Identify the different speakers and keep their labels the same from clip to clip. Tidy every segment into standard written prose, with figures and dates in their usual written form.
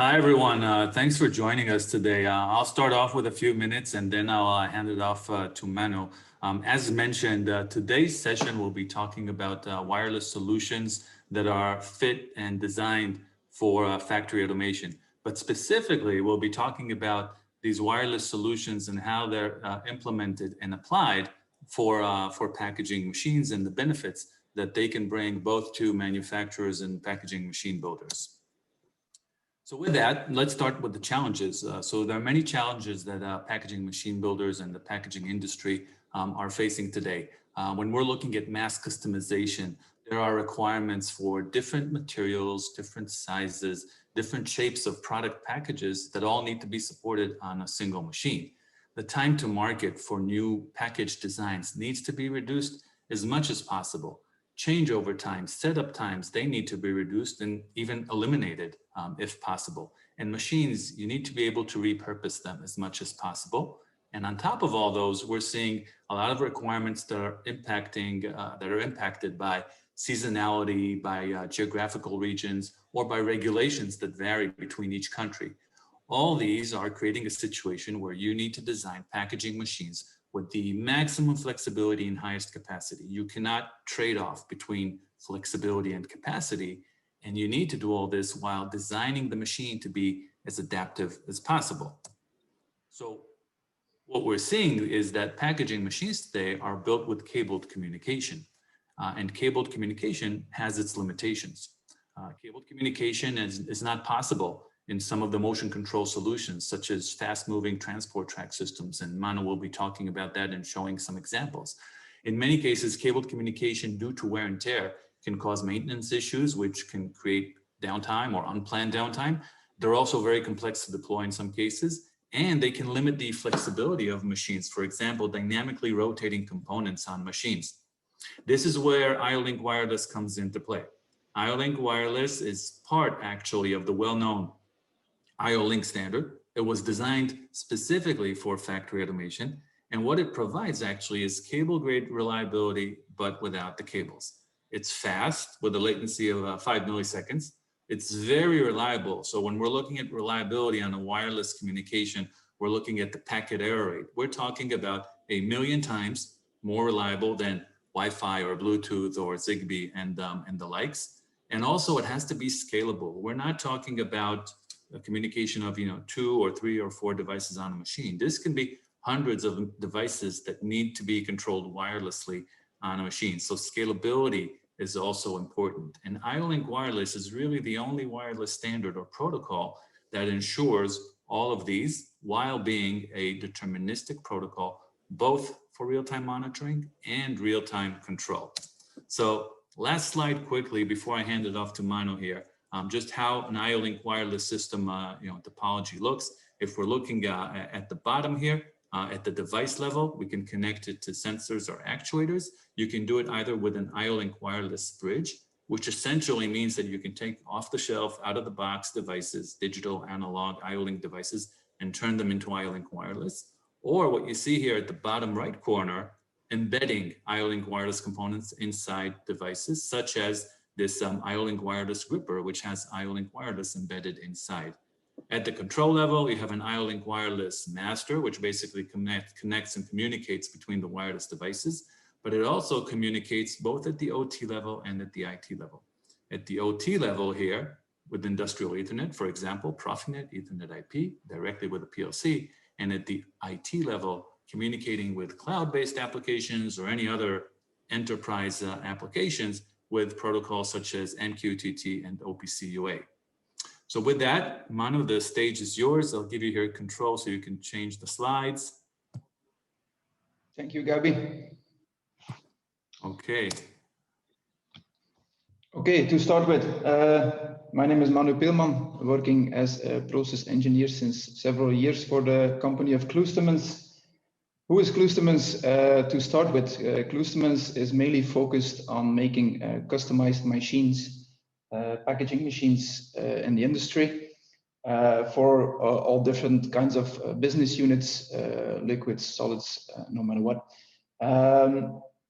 Speaker 1: Hi, everyone. Thanks for joining us today. I'll start off with a few minutes and then I'll hand it off to Manu. As mentioned, today's session will be talking about wireless solutions that are fit and designed for factory automation. But specifically, we'll be talking about these wireless solutions and how they're implemented and applied for packaging machines and the benefits that they can bring both to manufacturers and packaging machine builders. So with that, let's start with the challenges. So there are many challenges that packaging machine builders and the packaging industry are facing today. When we're looking at mass customization, there are requirements for different materials, different sizes, different shapes of product packages that all need to be supported on a single machine. The time to market for new package designs needs to be reduced as much as possible. Changeover times, setup times, they need to be reduced and even eliminated if possible. And machines, you need to be able to repurpose them as much as possible. And on top of all those, we're seeing a lot of requirements that are impacted by seasonality, by geographical regions, or by regulations that vary between each country. All these are creating a situation where you need to design packaging machines with the maximum flexibility and highest capacity. You cannot trade off between flexibility and capacity, and you need to do all this while designing the machine to be as adaptive as possible. So what we're seeing is that packaging machines today are built with cabled communication, and cabled communication has its limitations. Cabled communication is not possible in some of the motion control solutions, such as fast-moving transport track systems, and Manu will be talking about that and showing some examples. In many cases, cabled communication due to wear and tear can cause maintenance issues, which can create downtime or unplanned downtime. They're also very complex to deploy in some cases, and they can limit the flexibility of machines. For example, dynamically rotating components on machines. This is where iolink wireless comes into play. iolink wireless is part actually of the well-known iolink standard. It was designed specifically for factory automation, and what it provides actually is cable grade reliability, but without the cables. It's fast with a latency of 5 milliseconds. It's very reliable. So when we're looking at reliability on a wireless communication, we're looking at the packet error rate. We're talking about 1,000,000 times more reliable than Wi-Fi or Bluetooth or Zigbee and the likes. And also it has to be scalable. We're not talking about a communication of 2 or 3 or 4 devices on a machine. This can be hundreds of devices that need to be controlled wirelessly on a machine. So scalability is also important. And iolink wireless is really the only wireless standard or protocol that ensures all of these while being a deterministic protocol, both for real-time monitoring and real-time control. So last slide quickly before I hand it off to Manu here. Just how an iolink wireless system topology looks. If we're looking at the bottom here, at the device level, we can connect it to sensors or actuators. You can do it either with an iolink wireless bridge, which essentially means that you can take off the shelf, out of the box devices, digital, analog, iolink devices, and turn them into iolink wireless. Or what you see here at the bottom right corner, embedding iolink wireless components inside devices, such as this iolink wireless gripper, which has iolink wireless embedded inside. At the control level, you have an iolink wireless master, which basically connects and communicates between the wireless devices, but it also communicates both at the OT level and at the IT level. At the OT level here, with industrial Ethernet, for example, Profinet, Ethernet IP, directly with a PLC, and at the IT level, communicating with cloud-based applications or any other enterprise applications with protocols such as MQTT and OPC UA. So with that, Manu, the stage is yours. I'll give you here control so you can change the slides.
Speaker 2: Thank you, Gabi.
Speaker 1: Okay.
Speaker 2: Okay, to start with, my name is Manu Peelman, working as a process engineer since several years for the company of Cloostermans. Who is Cloostermans? To start with, Cloostermans is mainly focused on making customized machines, packaging machines in the industry for all different kinds of business units, liquids, solids, no matter what.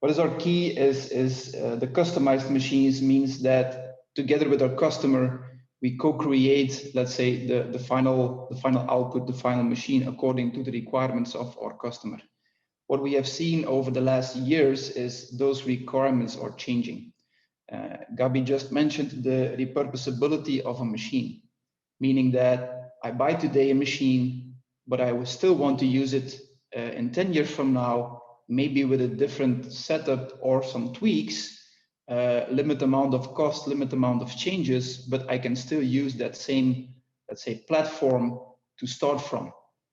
Speaker 2: What is our key is the customized machines means that together with our customer, we co-create, let's say, the final output, the final machine, according to the requirements of our customer. What we have seen over the last years is those requirements are changing. Gabi just mentioned the repurposability of a machine, meaning that I buy today a machine, but I will still want to use it in 10 years from now, maybe with a different setup or some tweaks, limit amount of cost, limit amount of changes, but I can still use that same, let's say, platform to start from.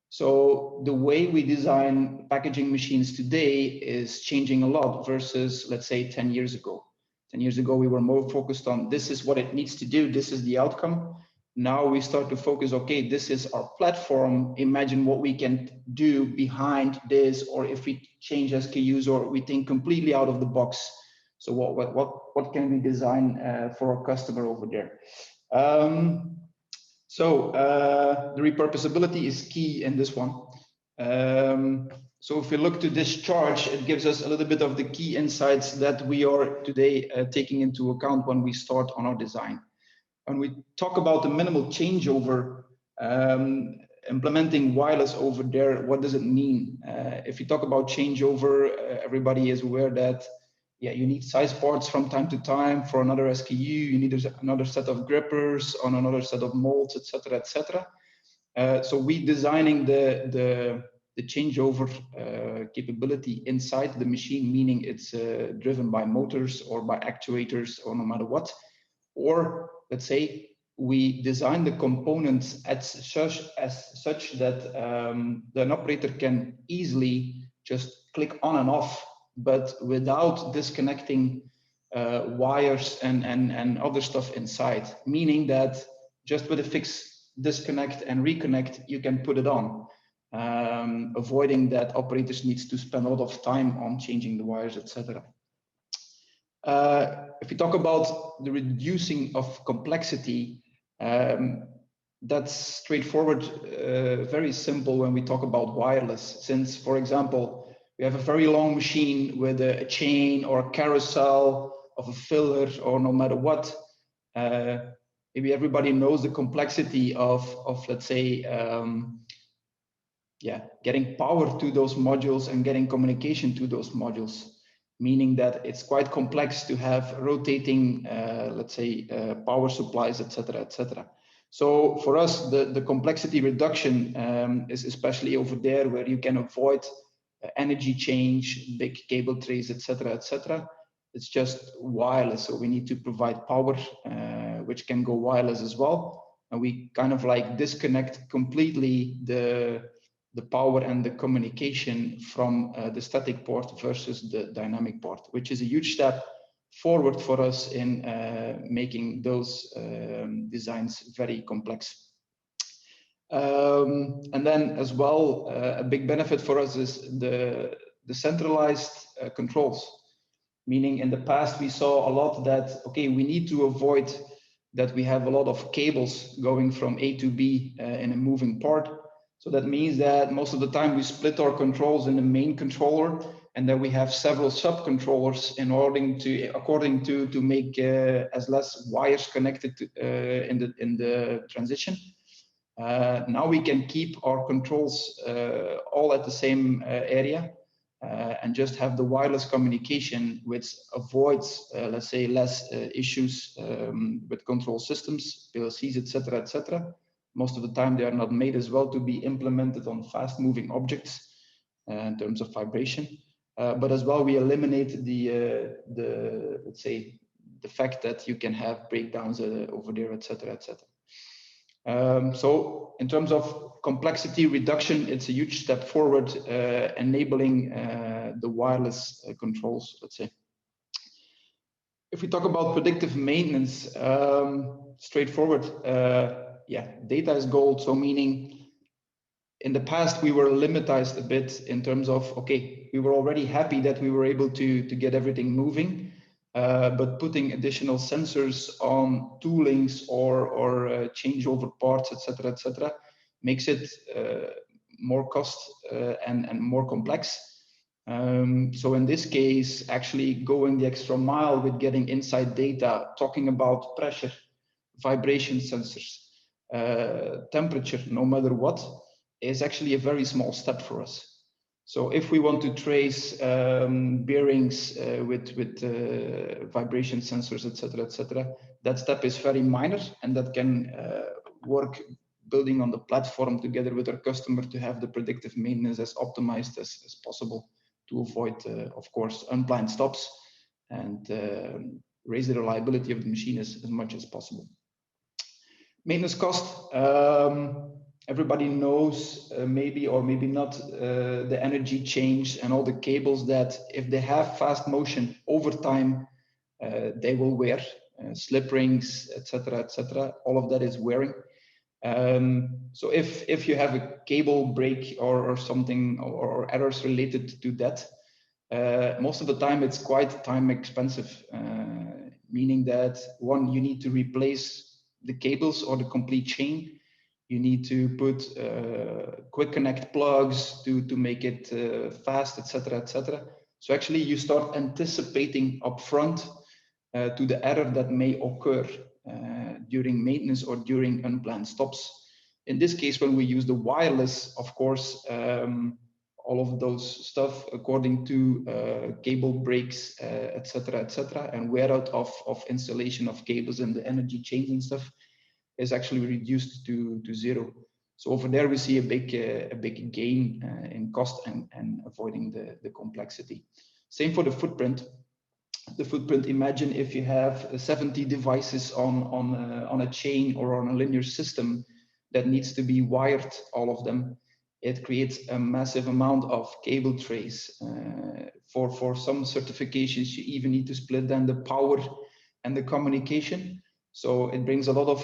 Speaker 2: So the way we design packaging machines today is changing a lot versus, let's say, 10 years ago. 10 years ago, we were more focused on this is what it needs to do, this is the outcome. Now we start to focus, okay, this is our platform. Imagine what we can do behind this, or if we change SKUs, or we think completely out of the box. So what can we design for our customer over there? The repurposability is key in this one. So if we look to this chart, it gives us a little bit of the key insights that we are today taking into account when we start on our design. When we talk about the minimal changeover, implementing wireless over there, what does it mean? If you talk about changeover, everybody is aware that you need size parts from time to time for another SKU. You need another set of grippers on another set of molds, etc., etc. So we designing the changeover capability inside the machine, meaning it's driven by motors or by actuators or no matter what. Or let's say we design the components as such that an operator can easily just click on and off, but without disconnecting wires and other stuff inside, meaning that just with a fix disconnect and reconnect, you can put it on, avoiding that operators needs to spend a lot of time on changing the wires, etc. If we talk about the reducing of complexity, that's straightforward, very simple when we talk about wireless. Since, for example, we have a very long machine with a chain or a carousel of a filler or no matter what, maybe everybody knows the complexity of let's say, getting power to those modules and getting communication to those modules, meaning that it's quite complex to have rotating, let's say, power supplies, etc., etc. So for us, the complexity reduction is especially over there where you can avoid energy change, big cable trays, etc., etc. It's just wireless, so we need to provide power, which can go wireless as well, and we kind of like disconnect completely the power and the communication from the static port versus the dynamic port, which is a huge step forward for us in making those designs very complex. And then as well, a big benefit for us is the centralized controls, meaning in the past we saw a lot that, okay, we need to avoid that we have a lot of cables going from A to B in a moving part. So that means that most of the time we split our controls in the main controller, and then we have several sub-controllers in order to, according to make as less wires connected to, in the transition. Now we can keep our controls all at the same area and just have the wireless communication, which avoids, let's say, less issues with control systems, PLCs, etc., etc. Most of the time, they are not made as well to be implemented on fast-moving objects in terms of vibration. But as well, we eliminate the let's say, the fact that you can have breakdowns over there, etc., etc. So in terms of complexity reduction, it's a huge step forward, enabling the wireless controls, let's say. If we talk about predictive maintenance, straightforward. Data is gold. So meaning in the past, we were limitized a bit in terms of, okay, we were already happy that we were able to get everything moving, but putting additional sensors on toolings or changeover parts, etc., makes it more cost and more complex. So in this case, actually going the extra mile with getting inside data, talking about pressure, vibration sensors, temperature, no matter what, is actually a very small step for us. So if we want to trace bearings with vibration sensors, etc., that step is very minor, and that can work building on the platform together with our customer to have the predictive maintenance as optimized as possible to avoid, of course, unplanned stops and raise the reliability of the machine as much as possible. Maintenance cost. Everybody knows maybe or maybe not the energy change and all the cables that if they have fast motion over time, they will wear. Slip rings, etc. All of that is wearing. So if you have a cable break or something or errors related to that, most of the time it's quite time expensive, meaning that one, you need to replace the cables or the complete chain. You need to put quick connect plugs to make it fast, etc. So actually you start anticipating upfront to the error that may occur during maintenance or during unplanned stops. In this case, when we use the wireless, of course, all of those stuff according to cable breaks, etc., and wear out of installation of cables and the energy change and stuff is actually reduced to zero. So over there we see a big gain in cost and avoiding the complexity. Same for the footprint. The footprint, imagine if you have 70 devices on a chain or on a linear system that needs to be wired, all of them. It creates a massive amount of cable trays. For some certifications, you even need to split then the power and the communication. So it brings a lot of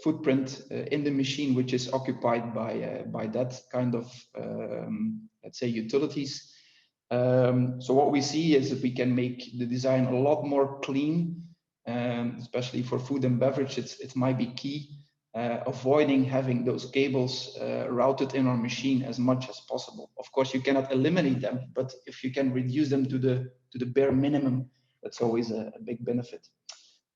Speaker 2: footprint in the machine, which is occupied by that kind of, let's say, utilities. So what we see is that we can make the design a lot more clean, especially for food and beverage. It might be key, avoiding having those cables routed in our machine as much as possible. Of course, you cannot eliminate them, but if you can reduce them to the bare minimum, that's always a big benefit.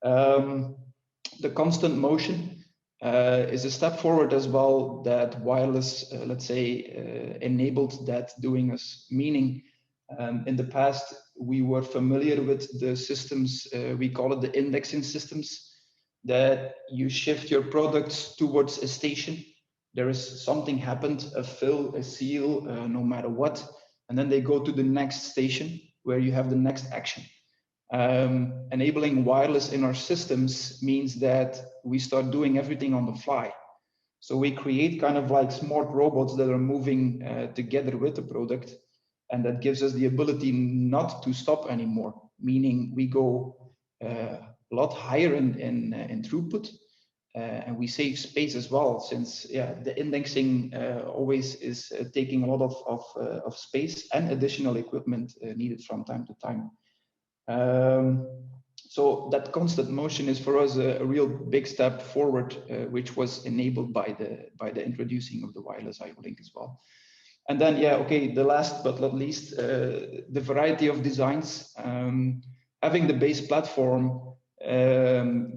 Speaker 2: The constant motion is a step forward as well that wireless, let's say, enabled that doing us, meaning in the past, we were familiar with the systems, we call it the indexing systems, that you shift your products towards a station. There is something happened, a fill, a seal, no matter what, and then they go to the next station where you have the next action. Enabling wireless in our systems means that we start doing everything on the fly. So we create kind of like smart robots that are moving together with the product, and that gives us the ability not to stop anymore, meaning we go a lot higher in throughput, and we save space as well, since the indexing always is taking a lot of space and additional equipment needed from time to time. So that constant motion is for us a real big step forward, which was enabled by the introducing of the wireless iolink as well. And then, the last but not least, the variety of designs. Having the base platform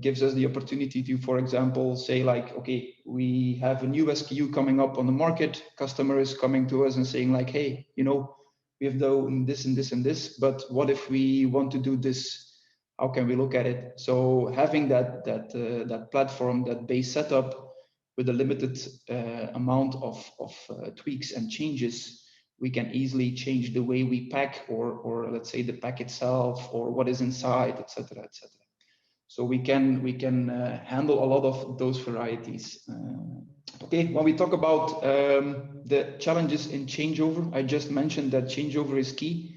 Speaker 2: gives us the opportunity to, for example, say like, okay, we have a new SKU coming up on the market. Customer is coming to us and saying like, hey, you know, we have done this and this and this, but what if we want to do this? How can we look at it? So having that platform, that base setup with a limited amount of tweaks and changes, we can easily change the way we pack, or let's say the pack itself, or what is inside, etc., etc. So we can handle a lot of those varieties. Okay, when we talk about the challenges in changeover, I just mentioned that changeover is key,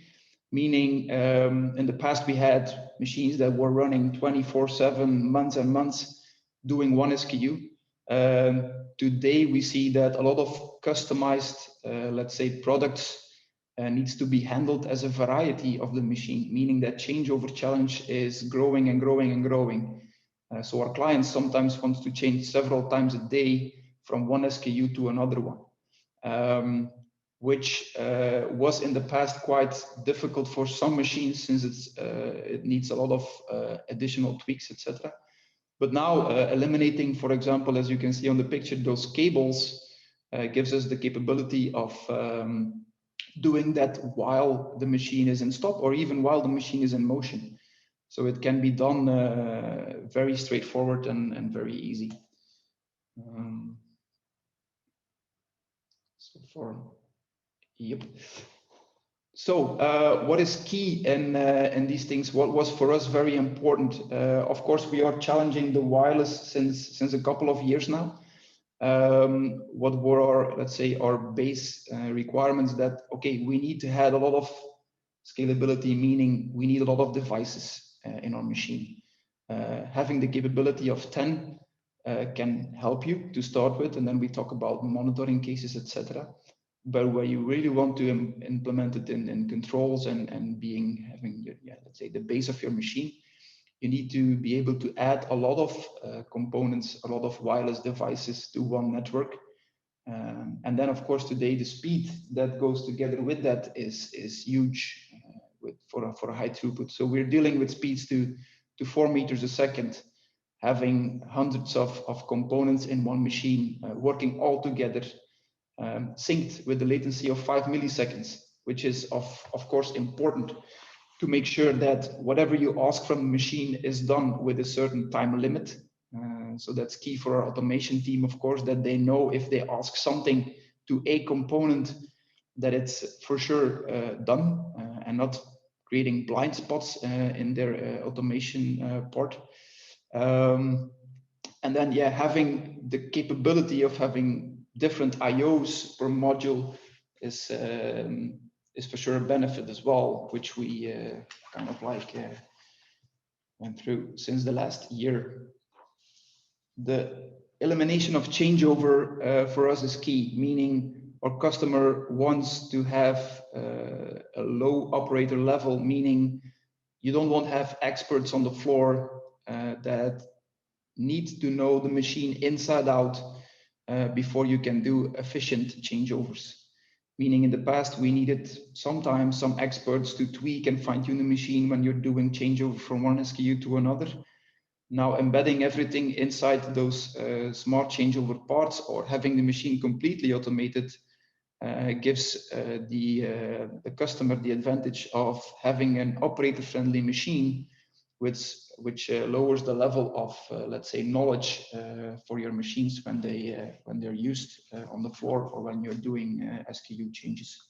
Speaker 2: meaning in the past we had machines that were running 24/7, months and months, doing one SKU. Today we see that a lot of customized, let's say, products needs to be handled as a variety of the machine, meaning that changeover challenge is growing and growing and growing. So our clients sometimes want to change several times a day from one SKU to another one, which was in the past quite difficult for some machines, since it needs a lot of additional tweaks, etc. But now eliminating, for example, as you can see on the picture, those cables gives us the capability of doing that while the machine is in stop or even while the machine is in motion. So it can be done very straightforward and very easy. So what is key in these things? What was for us very important? Of course, we are challenging the wireless since a couple of years now. What were our, let's say, our base requirements? That okay, we need to have a lot of scalability, meaning we need a lot of devices in our machine. Having the capability of 10 can help you to start with, and then we talk about monitoring cases, etc. But where you really want to implement it in controls and having your, let's say, the base of your machine, you need to be able to add a lot of components, a lot of wireless devices to one network. And then, of course, today the speed that goes together with that is huge for a high throughput. So we're dealing with speeds to 4 meters a second, having hundreds of components in one machine working all together, synced with the latency of 5 milliseconds, which is of course important to make sure that whatever you ask from the machine is done with a certain time limit. So that's key for our automation team, of course, that they know if they ask something to a component that it's for sure done and not creating blind spots in their automation part. And then, yeah, having the capability of having different IOs per module is for sure a benefit as well, which we kind of like went through since the last year. The elimination of changeover for us is key, meaning our customer wants to have a low operator level, meaning you don't want to have experts on the floor that need to know the machine inside out before you can do efficient changeovers. Meaning in the past, we needed sometimes some experts to tweak and fine tune the machine when you're doing changeover from one SKU to another. Now embedding everything inside those smart changeover parts or having the machine completely automated gives the customer the advantage of having an operator-friendly machine, which lowers the level of, let's say, knowledge for your machines when they're used on the floor or when you're doing SKU changes.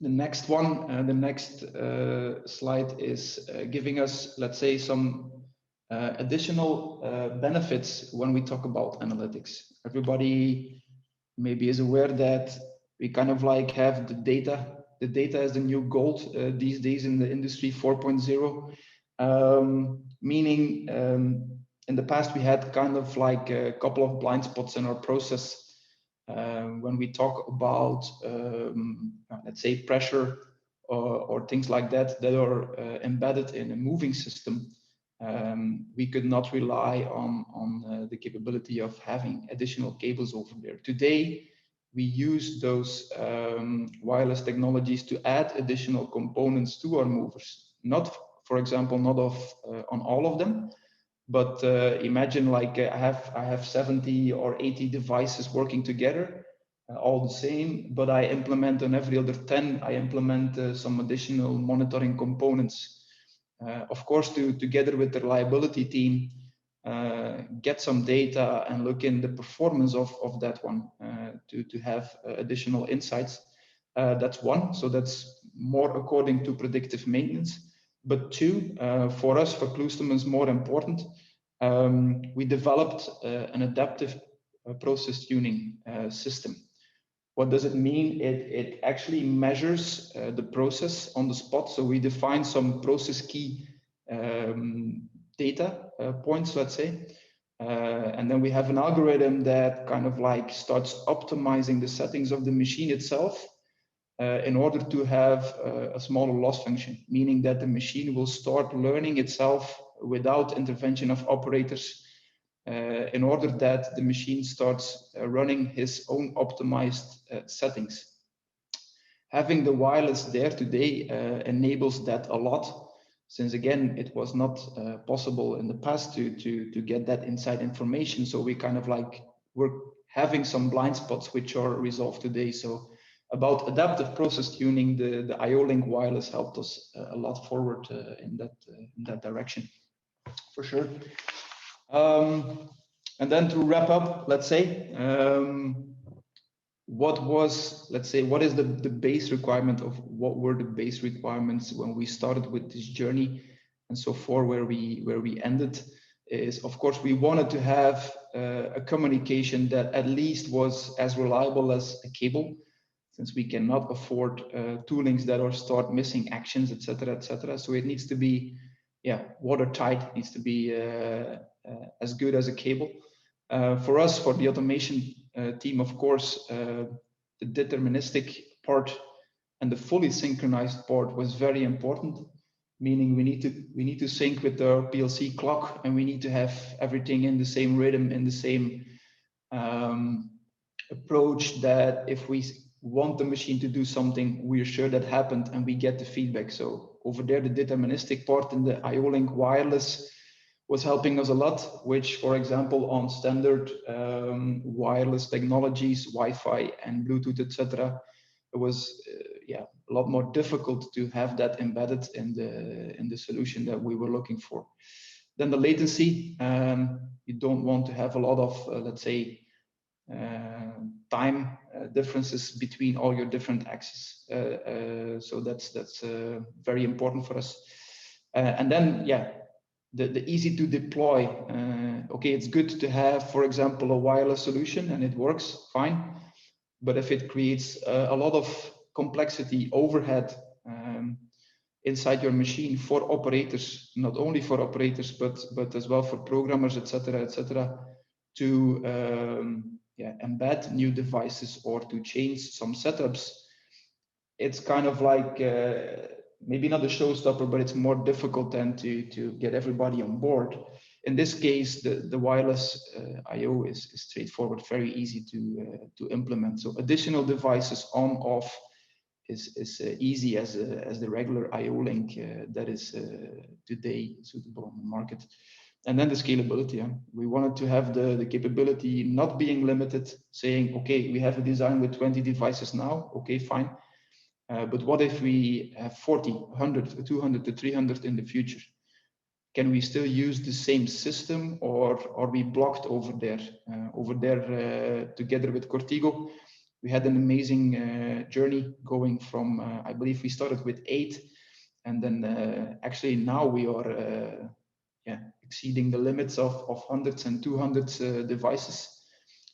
Speaker 2: The next one, the next slide is giving us, let's say, some additional benefits when we talk about analytics. Everybody maybe is aware that we kind of like have the data. The data is the new gold these days in the industry 4.0, meaning in the past we had kind of like a couple of blind spots in our process. When we talk about, let's say, pressure or things like that are embedded in a moving system, we could not rely on the capability of having additional cables over there. Today, we use those wireless technologies to add additional components to our movers. Not, for example, not on all of them, but imagine like I have 70 or 80 devices working together, all the same, but I implement on every other 10, I implement some additional monitoring components. Of course, together with the reliability team, get some data and look in the performance of that one to have additional insights. That's one, so that's more according to predictive maintenance. But two, for us, for Cloostermans, more important, we developed an adaptive process tuning system. What does it mean? It actually measures the process on the spot. So we define some process key data points, let's say, and then we have an algorithm that kind of like starts optimizing the settings of the machine itself in order to have a smaller loss function, meaning that the machine will start learning itself without intervention of operators in order that the machine starts running his own optimized settings. Having the wireless there today enables that a lot. since again, it was not possible in the past to get that inside information. So we kind of like were having some blind spots which are resolved today. So about adaptive process tuning, the iolink wireless helped us a lot forward in that direction, for sure. And then to wrap up, let's say, what is the base requirement of what were the base requirements when we started with this journey, and so far where we ended is, of course, we wanted to have a communication that at least was as reliable as a cable, since we cannot afford toolings that are start missing actions, etc., etc. So it needs to be, watertight. It needs to be as good as a cable. For us, for the automation team, of course, the deterministic part and the fully synchronized part was very important. Meaning we need to sync with the PLC clock, and we need to have everything in the same rhythm, in the same approach, that if we want the machine to do something, we're sure that happened and we get the feedback. So over there, the deterministic part in the iolink wireless was helping us a lot, which, for example, on standard wireless technologies, Wi-Fi and Bluetooth, etc., it was a lot more difficult to have that embedded in the solution that we were looking for. Then the latency, you don't want to have a lot of, let's say, time differences between all your different axes. So that's very important for us. And then, the easy to deploy. Okay, it's good to have, for example, a wireless solution and it works fine. But if it creates a lot of complexity overhead inside your machine for operators, not only for operators, but as well for programmers, etc., to embed new devices or to change some setups, it's kind of like maybe not a showstopper, but it's more difficult than to get everybody on board. In this case, the wireless I/O is straightforward, very easy to implement. So additional devices on off is easy as the regular iolink that is today suitable on the market. And then the scalability. We wanted to have the capability not being limited, saying, okay, we have a design with 20 devices now. Okay, fine. But what if we have 40, 100, 200 to 300 in the future? Can we still use the same system, or are we blocked over there? Together with CoreTigo, we had an amazing journey going from, I believe we started with 8, and then actually now we are exceeding the limits of hundreds and 200 devices.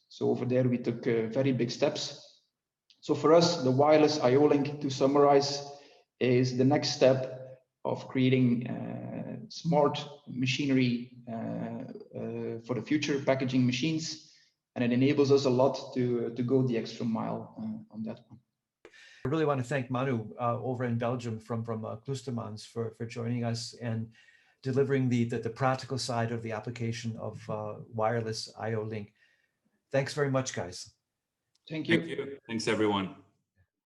Speaker 2: So over there we took very big steps. So for us, the wireless iolink, to summarize, is the next step of creating smart machinery for the future, packaging machines, and it enables us a lot to go the extra mile on that one.
Speaker 3: I really want to thank Manu over in Belgium from Cloostermans for joining us and delivering the practical side of the application of wireless iolink. Thanks very much, guys.
Speaker 2: Thank you.
Speaker 1: Thank you. Thanks, everyone.